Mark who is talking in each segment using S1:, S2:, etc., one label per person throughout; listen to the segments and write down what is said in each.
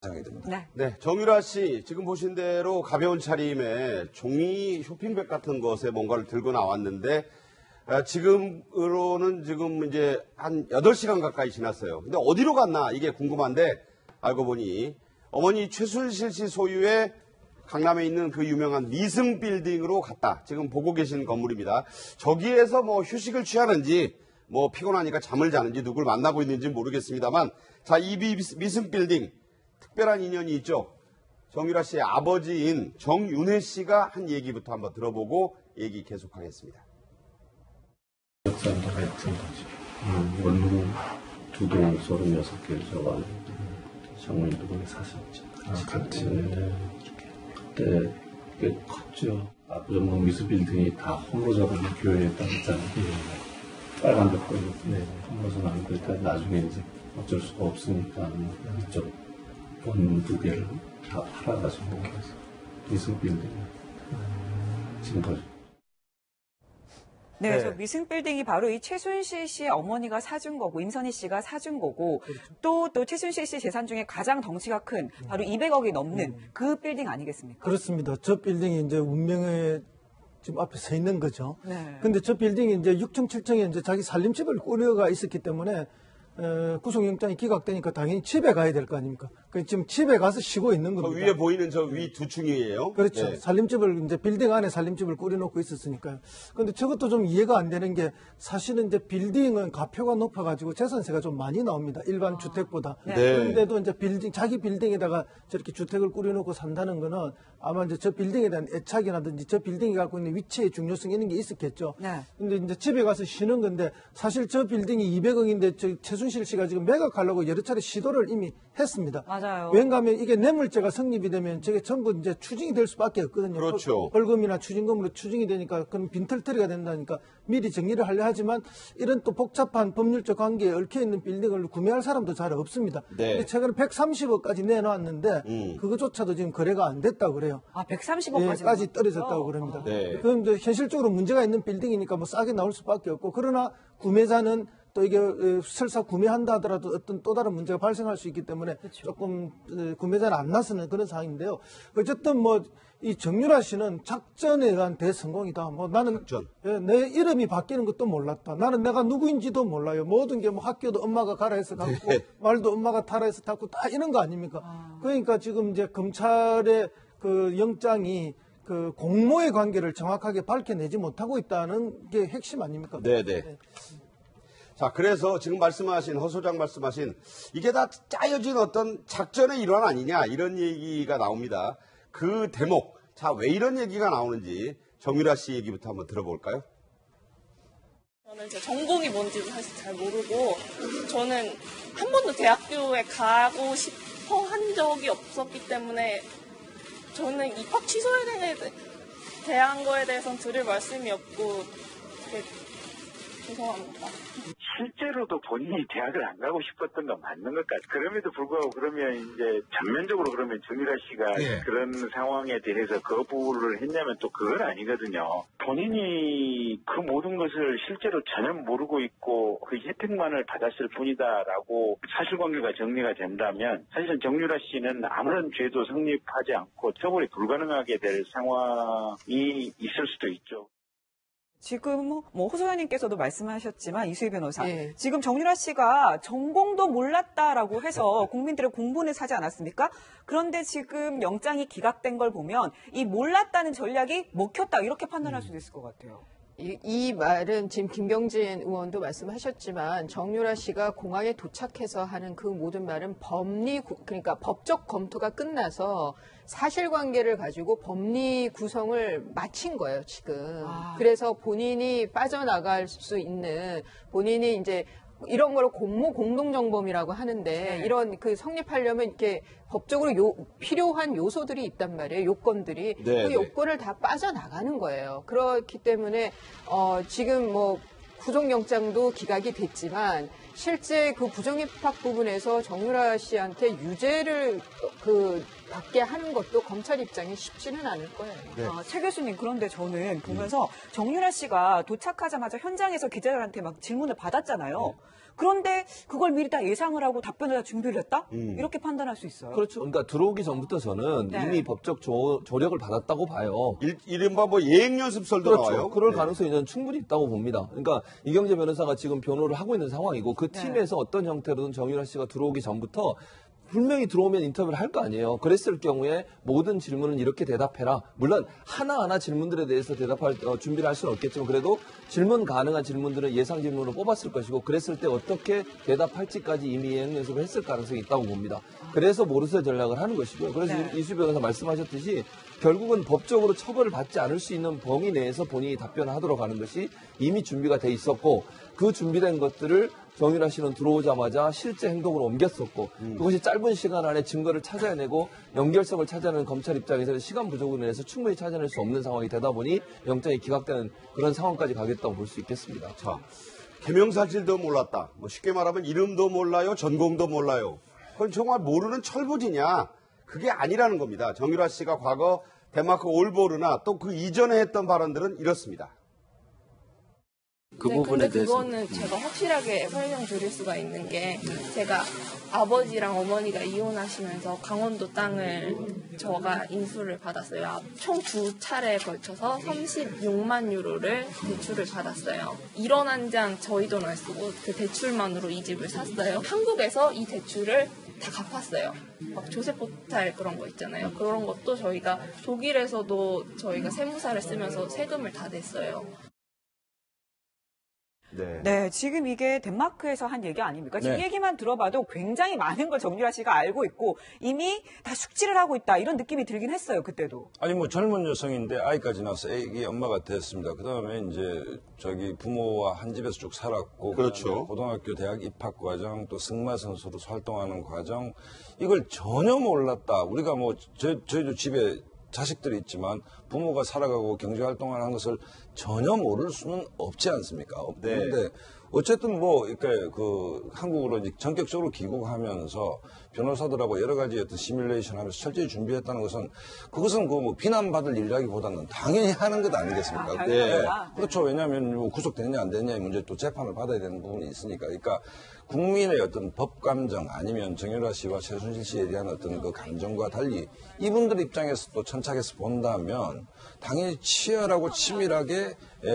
S1: 사용이 됩니다.
S2: 네.
S3: 네, 정유라 씨 지금 보신 대로 가벼운 차림에 종이 쇼핑백 같은 것에 뭔가를 들고 나왔는데 지금으로는 지금 이제 한 8시간 가까이 지났어요. 근데 어디로 갔나 이게 궁금한데 알고 보니 어머니 최순실 씨 소유의 강남에 있는 그 유명한 미승 빌딩으로 갔다. 지금 보고 계신 건물입니다. 저기에서 뭐 휴식을 취하는지 뭐 피곤하니까 잠을 자는지 누굴 만나고 있는지 모르겠습니다만 자, 이 미승 빌딩 특별한 인연이 있죠. 정유라 씨의 아버지인 정윤회 씨가 한 얘기부터 한번 들어보고 얘기 계속하겠습니다.
S4: 역사도 하여튼 원룸 2동 36개를 잡아서 장모님도 거기 사셨죠. 같이. 그때 꽤 컸죠. 압구정동 미스빌딩이 다 홀로 잡은 교회에 딱 있잖아요. 빨간 벽걸이 홀로서 나는 그러니까 나중에 이제 어쩔 수가 없으니까 이쪽 원 2개를 다 팔아가지고 미스빌딩을 진 거죠.
S2: 네, 저 미승빌딩이 바로 이 최순실 씨의 어머니가 사준 거고 임선희 씨가 사준 거고 또 최순실 씨 재산 중에 가장 덩치가 큰 바로 200억이 넘는 그 빌딩 아니겠습니까?
S5: 그렇습니다. 저 빌딩이 이제 운명의 지금 앞에 서 있는 거죠.
S2: 네.
S5: 근데 저 빌딩이 이제 6층, 7층에 이제 자기 살림집을 꾸려가 있었기 때문에 구속영장이 기각되니까 당연히 집에 가야 될 거 아닙니까? 지금 집에 가서 쉬고 있는
S3: 저
S5: 겁니다.
S3: 위에 보이는 저 위 2층이에요.
S5: 그렇죠.
S3: 네.
S5: 살림집을 이제 빌딩 안에 살림집을 꾸려놓고 있었으니까요. 그런데 저것도 좀 이해가 안 되는 게 사실은 이제 빌딩은 가표가 높아가지고 재산세가 좀 많이 나옵니다. 일반 주택보다.
S2: 네.
S5: 그런데도 이제 자기 빌딩에다가 저렇게 주택을 꾸려놓고 산다는 거는 아마 이제 저 빌딩에 대한 애착이라든지 저 빌딩이 갖고 있는 위치의 중요성 이런 게 있었겠죠.
S2: 네.
S5: 근데 이제 집에 가서 쉬는 건데 사실 저 빌딩이 200억인데 저 최순실 씨가 지금 매각하려고 여러 차례 시도를 이미 했습니다.
S2: 맞아요.
S5: 왠가 하면 이게 뇌물죄가 성립이 되면 저게 전부 이제 추징이 될 수밖에 없거든요.
S3: 그렇죠.
S5: 벌금이나 추징금으로 추징이 되니까 그럼 빈털터리가 된다니까 미리 정리를 하려 하지만 이런 또 복잡한 법률적 관계에 얽혀 있는 빌딩을 구매할 사람도 잘 없습니다.
S3: 네.
S5: 근데 최근에 130억까지 내놓았는데 그것조차도 지금 거래가 안 됐다고 그래요.
S2: 아, 130억까지
S5: 까지 떨어졌다고 그럽니다.
S3: 네.
S5: 그럼 이제 현실적으로 문제가 있는 빌딩이니까 뭐 싸게 나올 수밖에 없고 그러나 구매자는 또 이게 설사 구매한다 하더라도 어떤 또 다른 문제가 발생할 수 있기 때문에 조금 구매자는 안 나서는 그런 상황인데요. 어쨌든 뭐 이 정유라 씨는 작전에 의한 대성공이다. 뭐 나는 내 이름이 바뀌는 것도 몰랐다. 나는 내가 누구인지도 몰라요. 모든 게 뭐 학교도 엄마가 가라 해서 갔고 말도 엄마가 타라 해서 탔고 다 이런 거 아닙니까? 그러니까 지금 이제 검찰의 그 영장이 그 공모의 관계를 정확하게 밝혀내지 못하고 있다는 게 핵심 아닙니까?
S3: 네네. 자, 그래서 지금 말씀하신, 허 소장 말씀하신, 이게 다 짜여진 어떤 작전의 일환 아니냐, 이런 얘기가 나옵니다. 그 대목, 자, 왜 이런 얘기가 나오는지 정유라 씨 얘기부터 한번 들어볼까요?
S6: 저는 제 전공이 뭔지도 사실 잘 모르고, 저는 한 번도 대학교에 가고 싶어 한 적이 없었기 때문에, 저는 입학 취소에 대한 거에 대해서는 드릴 말씀이 없고, 되게 죄송합니다.
S7: 실제로도 본인이 대학을 안 가고 싶었던 건 맞는 것 같아요. 그럼에도 불구하고 그러면 이제 전면적으로 그러면 정유라 씨가 그런 상황에 대해서 거부를 했냐면 또 그건 아니거든요. 본인이 그 모든 것을 실제로 전혀 모르고 있고 그 혜택만을 받았을 뿐이다라고 사실관계가 정리가 된다면 사실은 정유라 씨는 아무런 죄도 성립하지 않고 처벌이 불가능하게 될 상황이 있을 수도 있죠.
S2: 지금 뭐 호소연님께서도 말씀하셨지만 이수희 변호사, 지금 정유라 씨가 전공도 몰랐다라고 해서 국민들의 공분을 사지 않았습니까? 그런데 지금 영장이 기각된 걸 보면 이 몰랐다는 전략이 먹혔다 이렇게 판단할 수도 있을 것 같아요.
S8: 이 말은 지금 김병진 의원도 말씀하셨지만 정유라 씨가 공항에 도착해서 하는 그 모든 말은 그러니까 법적 검토가 끝나서 사실관계를 가지고 법리 구성을 마친 거예요, 지금. 그래서 본인이 빠져나갈 수 있는 본인이 이제 이런 걸 공동정범이라고 하는데 이런 그 성립하려면 이렇게 법적으로 필요한 요소들이 있단 말이에요. 요건들이. 그 요건을 다 빠져나가는 거예요. 그렇기 때문에 지금 뭐 구속영장도 기각이 됐지만 실제 그 부정입학 부분에서 정유라 씨한테 유죄를 받게 하는 것도 검찰 입장에 쉽지는 않을 거예요.
S2: 최 교수님, 그런데 저는 보면서 정유라 씨가 도착하자마자 현장에서 기자들한테 막 질문을 받았잖아요. 그런데 그걸 미리 다 예상을 하고 답변을 다 준비를 했다? 이렇게 판단할 수 있어요.
S4: 그렇죠. 그러니까 들어오기 전부터 저는
S2: 네.
S4: 이미 법적 조력을 받았다고 봐요.
S3: 이른바 뭐 예행연습설도
S4: 그렇죠.
S3: 나와요.
S4: 그럴
S3: 네.
S4: 가능성이 저는 충분히 있다고 봅니다. 그러니까 이경재 변호사가 지금 변호를 하고 있는 상황이고 그 팀에서 어떤 형태로든 정유라 씨가 들어오기 전부터 분명히 들어오면 인터뷰를 할 거 아니에요. 그랬을 경우에 모든 질문은 이렇게 대답해라. 물론 하나하나 질문들에 대해서 대답할 준비를 할 수는 없겠지만 그래도 질문 가능한 질문들은 예상 질문으로 뽑았을 것이고 그랬을 때 어떻게 대답할지까지 이미 예행 연습을 했을 가능성이 있다고 봅니다. 그래서 모르쇠 전략을 하는 것이고요. 그래서 이수 변호사 말씀하셨듯이 결국은 법적으로 처벌을 받지 않을 수 있는 범위 내에서 본인이 답변을 하도록 하는 것이 이미 준비가 돼 있었고 그 준비된 것들을 정유라 씨는 들어오자마자 실제 행동으로 옮겼었고 그것이 짧은 시간 안에 증거를 찾아내고 연결성을 찾아내는 검찰 입장에서는 시간 부족으로 인해서 충분히 찾아낼 수 없는 상황이 되다 보니 영장이 기각되는 그런 상황까지 가겠다고 볼 수 있겠습니다.
S3: 자, 개명사실도 몰랐다. 뭐 쉽게 말하면 이름도 몰라요, 전공도 몰라요. 그건 정말 모르는 철부지냐? 그게 아니라는 겁니다. 정유라 씨가 과거 덴마크 올보르나 또 그 이전에 했던 발언들은 이렇습니다.
S4: 그
S6: 네,
S4: 부분에
S6: 근데
S4: 대해서
S6: 그거는 제가 확실하게 설명드릴 수가 있는 게 제가 아버지랑 어머니가 이혼하시면서 강원도 땅을 저가 인수를 받았어요. 총 2차례에 걸쳐서 36만 유로를 대출을 받았어요. 1원 한 장 저희 돈 안 쓰고 그 대출만으로 이 집을 샀어요. 한국에서 이 대출을 다 갚았어요. 막 조세포탈 그런 거 있잖아요. 그런 것도 저희가 독일에서도 저희가 세무사를 쓰면서 세금을 다 냈어요.
S2: 네, 지금 이게 덴마크에서 한 얘기 아닙니까? 지금
S1: 네.
S2: 얘기만 들어봐도 굉장히 많은 걸 정유라 씨가 알고 있고 이미 다 숙지를 하고 있다 이런 느낌이 들긴 했어요, 그때도.
S1: 아니 뭐 젊은 여성인데 아이까지 낳아서 애기 엄마가 됐습니다. 그다음에 이제 저기 부모와 한 집에서 쭉 살았고
S3: 그렇죠.
S1: 고등학교 대학 입학 과정 또 승마 선수로 활동하는 과정 이걸 전혀 몰랐다. 우리가 뭐 저희도 집에 자식들이 있지만 부모가 살아가고 경제활동을 하는 것을 전혀 모를 수는 없지 않습니까? 그런데 어쨌든 뭐 이렇게 그 한국으로 이제 전격적으로 귀국하면서 변호사들하고 여러 가지 어떤 시뮬레이션 하면서 철저히 준비했다는 것은 그것은 그 뭐 비난받을 일이라기보다는 당연히 하는 것 아니겠습니까?
S2: 당연하다.
S1: 그렇죠. 왜냐하면 뭐 구속되느냐 안 되느냐의 문제 또 재판을 받아야 되는 부분이 있으니까. 그러니까 국민의 어떤 법 감정 아니면 정유라 씨와 최순실 씨에 대한 어떤 그 감정과 달리 이분들 입장에서 또 천착해서 본다면 당연히 치열하고 치밀하게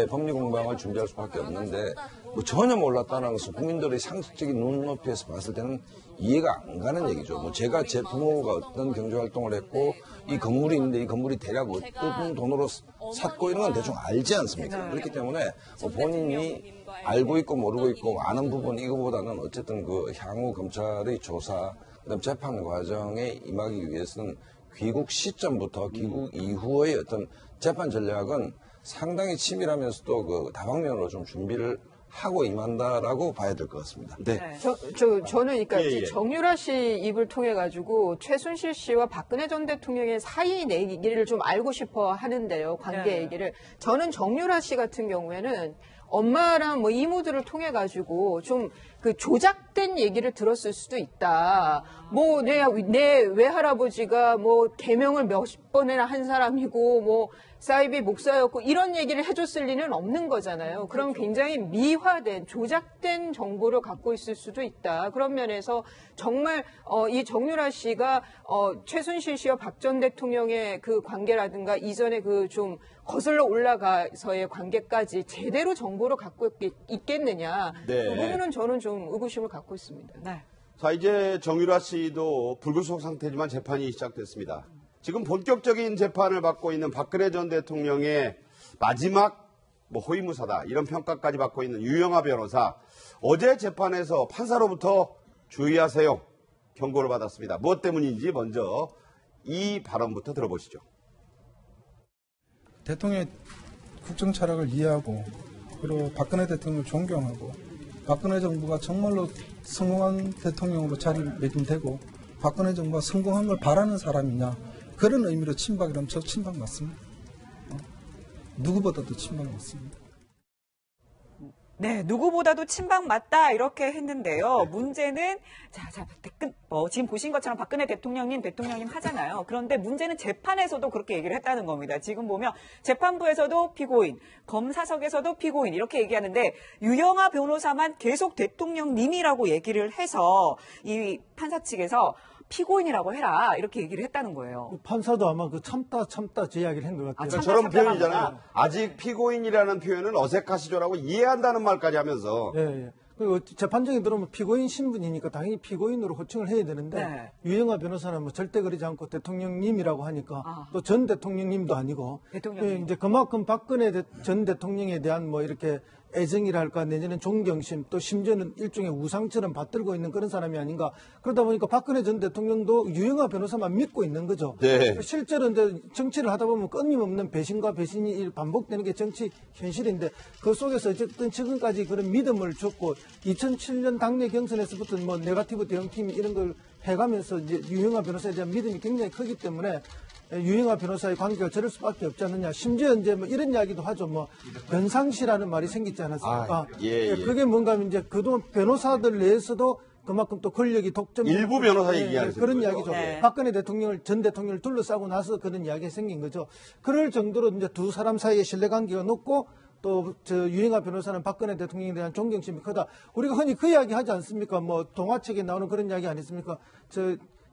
S1: 법리 공방을 준비할 수밖에 없는데 뭐 전혀 몰랐다는 것은 국민들의 상식적인 눈높이에서 봤을 때는 이해가 안 가는 얘기죠. 뭐 제가 제 부모가 어떤 경제활동을 했고 이 건물이 있는데 이 건물이 대략 어떤 돈으로 샀고 이런 건 대충 알지 않습니까? 그렇기 때문에 뭐 본인이 알고 있고 모르고 있고 아는 부분 이거보다는 어쨌든 그 향후 검찰의 조사 그다음 재판 과정에 임하기 위해서는 귀국 시점부터 귀국 이후의 어떤 재판 전략은 상당히 치밀하면서도 그 다방면으로 좀 준비를 하고 임한다라고 봐야 될 것 같습니다.
S3: 네.
S8: 저는 그러니까
S3: 예, 예.
S8: 정유라 씨 입을 통해 가지고 최순실 씨와 박근혜 전 대통령의 사이 얘기를 좀 알고 싶어 하는데요. 관계
S2: 네.
S8: 얘기를. 저는 정유라 씨 같은 경우에는 엄마랑 뭐 이모들을 통해 가지고 좀 그 조작된 얘기를 들었을 수도 있다. 뭐 내 외할아버지가 뭐 개명을 몇 번이나 한 사람이고 뭐 사이비 목사였고 이런 얘기를 해줬을 리는 없는 거잖아요. 그럼 굉장히 미화된 조작된 정보를 갖고 있을 수도 있다. 그런 면에서 정말 이 정유라 씨가 최순실 씨와 박 전 대통령의 그 관계라든가 이전에 그 좀 거슬러 올라가서의 관계까지 제대로 정보를 갖고 있겠느냐.
S3: 네.
S8: 그 부분은 저는 좀 의구심을 갖고 있습니다.
S2: 네.
S3: 자, 이제 정유라 씨도 불구속 상태지만 재판이 시작됐습니다. 지금 본격적인 재판을 받고 있는 박근혜 전 대통령의 마지막 뭐 호위무사다 이런 평가까지 받고 있는 유영하 변호사 어제 재판에서 판사로부터 주의하세요 경고를 받았습니다. 무엇 때문인지 먼저 이 발언부터 들어보시죠.
S9: 대통령의 국정 철학을 이해하고 그리고 박근혜 대통령을 존경하고 박근혜 정부가 정말로 성공한 대통령으로 자리매김되고 박근혜 정부가 성공한 걸 바라는 사람이냐 그런 의미로 친박이라면 저 친박 맞습니다. 누구보다도 친박 맞습니다.
S2: 네, 누구보다도 친박 맞다 이렇게 했는데요. 문제는 지금 보신 것처럼 박근혜 대통령님 하잖아요. 그런데 문제는 재판에서도 그렇게 얘기를 했다는 겁니다. 지금 보면 재판부에서도 피고인, 검사석에서도 피고인 이렇게 얘기하는데 유영하 변호사만 계속 대통령님이라고 얘기를 해서 이 판사 측에서 피고인이라고 해라 이렇게 얘기를 했다는 거예요.
S5: 판사도 아마 그 참다 제 이야기를 한 것 같아요.
S3: 저런 표현이잖아요. 아직 피고인이라는 표현은 어색하시죠라고 이해한다는 말까지 하면서.
S5: 예. 그리고 재판정에 들어오면 피고인 신분이니까 당연히 피고인으로 호칭을 해야 되는데
S2: 네.
S5: 유영하 변호사는 뭐 절대 그러지 않고 대통령님이라고 하니까 또 전 대통령님도 아니고
S2: 대통령님.
S5: 이제 그만큼 박근혜 전 대통령에 대한 뭐 이렇게 애정이랄까 내지는 존경심 또 심지어는 일종의 우상처럼 받들고 있는 그런 사람이 아닌가. 그러다 보니까 박근혜 전 대통령도 유영하 변호사만 믿고 있는 거죠.
S3: 네.
S5: 실제로 이제 정치를 하다 보면 끊임없는 배신과 배신이 반복되는 게 정치 현실인데 그 속에서 어쨌든 지금까지 그런 믿음을 줬고 2007년 당내 경선에서부터 뭐 네거티브 대응팀 이런 걸 해가면서 이제 유영하 변호사에 대한 믿음이 굉장히 크기 때문에 유영하 변호사의 관계가 저럴 수밖에 없지 않느냐. 심지어 이제 뭐 이런 이야기도 하죠. 뭐 변상시라는 말이 생기지 않았습니까? 그게 뭔가 하면 이제 그동안 변호사들 내에서도 그만큼 또 권력이 독점.
S3: 일부 변호사 얘기하는
S5: 그런
S3: 거죠.
S5: 이야기죠.
S2: 네.
S5: 박근혜 전 대통령을 둘러싸고 나서 그런 이야기가 생긴 거죠. 그럴 정도로 이제 두 사람 사이에 신뢰관계가 높고 또 유영하 변호사는 박근혜 대통령에 대한 존경심이 크다. 우리가 흔히 그 이야기 하지 않습니까? 뭐 동화책에 나오는 그런 이야기 아니습니까?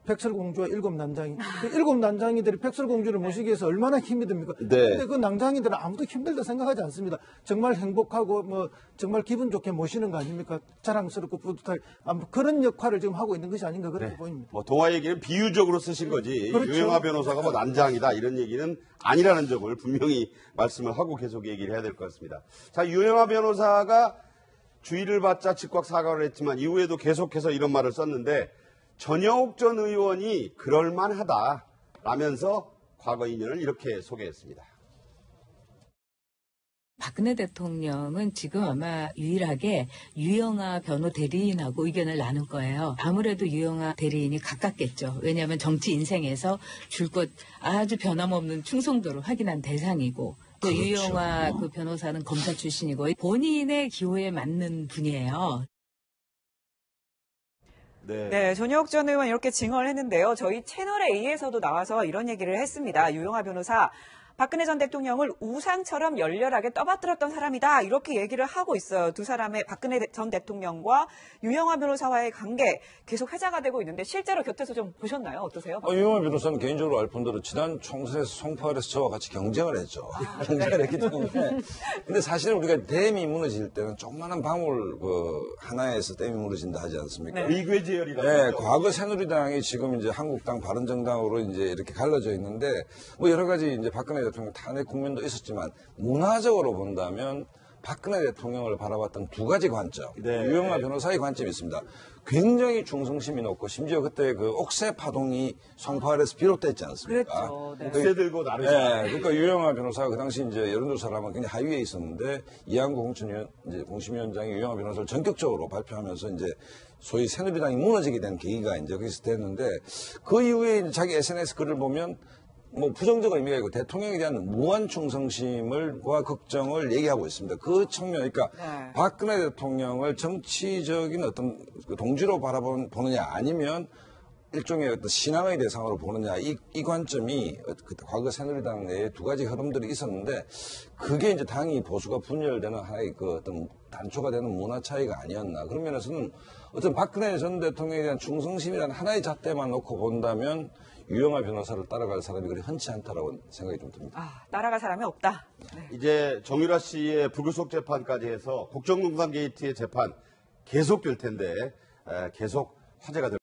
S5: 백설공주와 일곱 난장이. 그 일곱 난장이들이 백설공주를 모시기 위해서 얼마나 힘이 듭니까?
S3: 네.
S5: 근데 그 난장이들은 아무도 힘들다 생각하지 않습니다. 정말 행복하고 뭐 정말 기분 좋게 모시는 거 아닙니까? 자랑스럽고 뿌듯하게. 아마 그런 역할을 지금 하고 있는 것이 아닌가 그렇게 보입니다.
S3: 뭐 동화 얘기는 비유적으로 쓰신 거지.
S5: 그렇죠.
S3: 유영하 변호사가 뭐 난장이다 이런 얘기는 아니라는 점을 분명히 말씀을 하고 계속 얘기를 해야 될 것 같습니다. 자, 유영하 변호사가 주의를 받자 즉각 사과를 했지만 이후에도 계속해서 이런 말을 썼는데 전영욱 전 의원이 그럴만하다라면서 과거 인연을 이렇게 소개했습니다.
S10: 박근혜 대통령은 지금 아마 유일하게 유영하 변호 대리인하고 의견을 나눌 거예요. 아무래도 유영하 대리인이 가깝겠죠. 왜냐하면 정치 인생에서 줄 것 아주 변함없는 충성도를 확인한 대상이고 또
S1: 그렇죠.
S10: 유영하 그 변호사는 검사 출신이고 본인의 기호에 맞는 분이에요.
S2: 네, 전영욱 전 의원 이렇게 증언을 했는데요. 저희 채널 A에서도 나와서 이런 얘기를 했습니다. 유영하 변호사, 박근혜 전 대통령을 우상처럼 열렬하게 떠받들었던 사람이다. 이렇게 얘기를 하고 있어요. 두 사람의 박근혜 전 대통령과 유영하 변호사와의 관계 계속 회자가 되고 있는데 실제로 곁에서 좀 보셨나요? 어떠세요?
S1: 유영하 변호사는 개인적으로 알 뿐더러 지난 총선에서 송파을에서 저와 같이 경쟁을 했죠. 경쟁을 했기 때문에. 근데 사실 우리가 댐이 무너질 때는 조그마한 방울 하나에서 댐이 무너진다 하지 않습니까?
S3: 의궤제열이라고.
S1: 네, 과거 새누리당이 지금 이제 한국당, 바른정당으로 이제 이렇게 갈라져 있는데 뭐 여러 가지 이제 박근혜 대통령 탄핵 국면도 있었지만 문화적으로 본다면 박근혜 대통령을 바라봤던 두 가지 관점.
S3: 네.
S1: 유영하 변호사의 관점이 있습니다. 굉장히 충성심이 높고 심지어 그때 그 옥새 파동이 송파을에서 비롯됐지 않습니까?
S2: 그랬죠. 네.
S3: 옥새 들고 나르지.
S1: 네, 그러니까 유영하 변호사가 그 당시 이제 여론조사를 하면 굉장히 하위에 있었는데 이한구 공심위원장이 유영하 변호사를 전격적으로 발표하면서 이제 소위 새누리당이 무너지게 된 계기가 이제 거기서 됐는데 그 이후에 이제 자기 SNS 글을 보면 뭐 부정적인 의미가 있고 대통령에 대한 무한 충성심과 걱정을 얘기하고 있습니다. 그 측면, 그러니까
S2: 네.
S1: 박근혜 대통령을 정치적인 어떤 동지로 보느냐 아니면 일종의 어떤 신앙의 대상으로 보느냐 이 관점이 과거 새누리당 내에 두 가지 흐름들이 있었는데 그게 이제 당이 보수가 분열되는 하나의 그 어떤 단초가 되는 문화 차이가 아니었나 그런 면에서는 어떤 박근혜 전 대통령에 대한 충성심이라는 하나의 잣대만 놓고 본다면 유영하 변호사를 따라갈 사람이 그리 흔치 않다라고 생각이 좀 듭니다.
S2: 따라갈 사람이 없다. 네.
S3: 이제 정유라 씨의 불구속 재판까지 해서 국정농단 게이트의 재판 계속될 텐데 계속 화제가 될